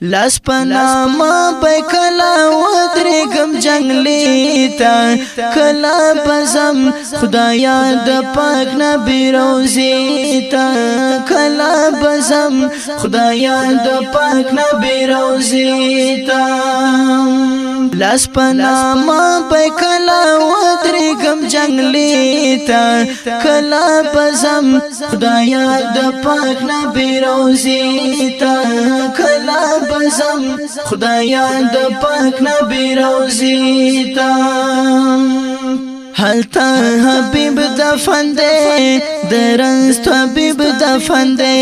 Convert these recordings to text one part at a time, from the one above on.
لاس پناما پا کلا ودرگم جنگلی تا کلا پزم خدایا د پاک نبی روزی تا کلا پزم خدایا د پاک نبی روزی تا لاس پناما پا کلا ودرگم جنگلی تا کلا پزم خدایا د پاک نبی روزی تا کلا بزم خدایا د پاک نبی روزی تا حالتا حبیب دفن دے درنز تو حبیب دفن دے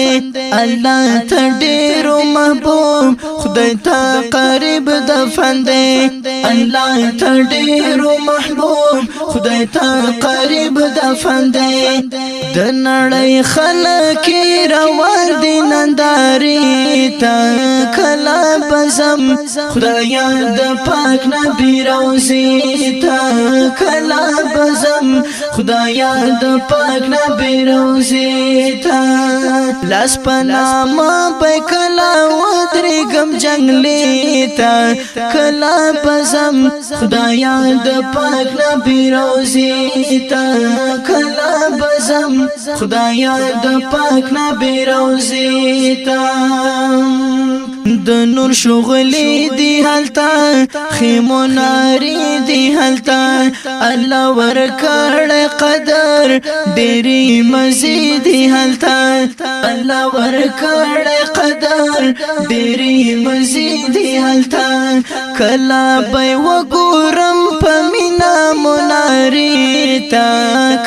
اللہ تا ڈیرو محبوب خدای تا قریب دفن دے اللہ تا ڈیرو محبوب خدای تا قریب دفن دے د نړۍ خلکی روان دی ننداری تا کلا بزم خدایا د پاک نبی روزی تا کلا بزم خدایا د پاک نبی روزی تا لاس پناما پا کلا ودرگم جنگلی تا کلا بزم خدایا د پاک نبی روزی تا کلا بزم خدایا د پاک نبی روزی تا د نور شغلی دی حالتا خیمو ناری دی حالتا اللہ ورکڑ قدر دیری مزیدی حالتا اللہ ورکڑ قدر دیری مزیدی حالتا کلا بی وگورم پمینا مناری تا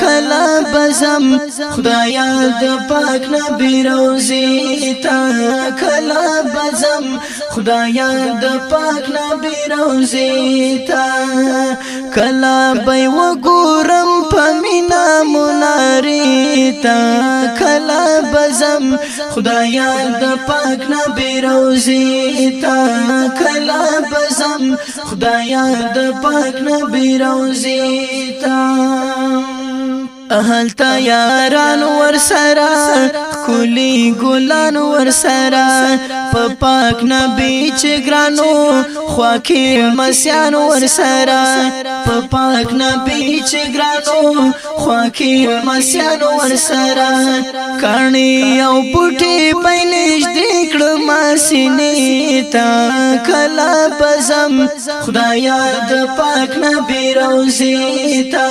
کلا بزم خدایا د پاک نبی روزی تا کلا بزم خدایا د پاک نبی روزی تا کلا بی وگورم پمینا مناری تا کلا بزم خدایا د پاک نبی روزی تا کلا بزم خدایا د پاک نبی روزی تا اهلتا یاران ورسرا کلی ګلان ورسرا په پاک نبی چګرانو خواکی مسیان ورسرا په پاک نبی چګرانو خواکی مسیان ورسرا کانی او پټي پینش دکړه ماسینه تا کلا بزم خدایا د پاک نبی روزی تا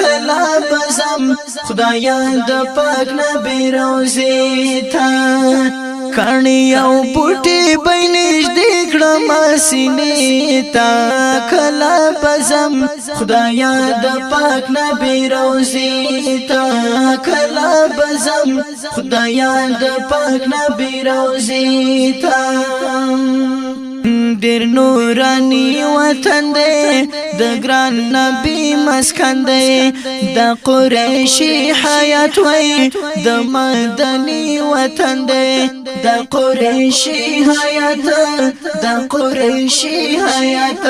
کلا بزم خدایا د پاک نبی روزی تا کانی او پټي بینش دکړه ماسینه تا کلا بزم خدایا د پاک نبی روزی تا کلا بزم خدایا د پاک نبی روزی تا ډیر نورانی وطن دی د ګران نبی مسکن دی د قریشی حیات وی د مدنی وطن دی د قریشی حیات د قریشی حیات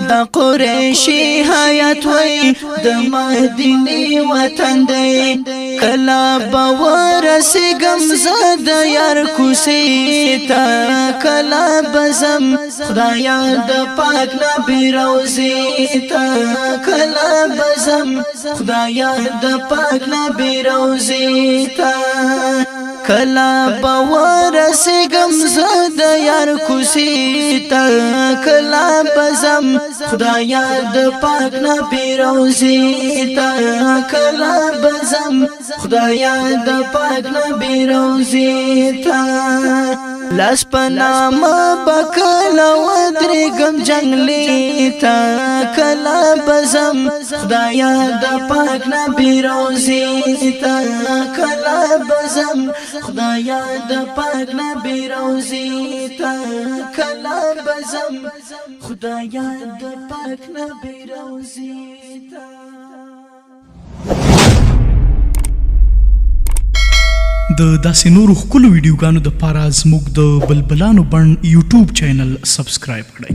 د قریشی حیات وی د مدنی وطن دی کلا باور سګم زاد یار کوسی تا کلا بزم خدایا د پاک نبی روزی تا کلا بزم خدایا د پاک نبی روزی تا کلا باور سګم زاد یار کوسی تا کلا بزم خدایا د پاک نبی روزی تا کلا بزم خدایا د پاک نبی روزی تا لاس پناما بکلا ودرگم جنگلی تا کلا بزم خدایا د پاک نبی روزی تا کلا بزم خدایا د پاک نبی روزی تا کلا بزم خدایا د پاک نبی روزی تا د داسې نورو ښکلو ویډیوګانو دپاره زموږ د بلبلانو بڼ یوټیوب چینل سبسکرایب کړئ.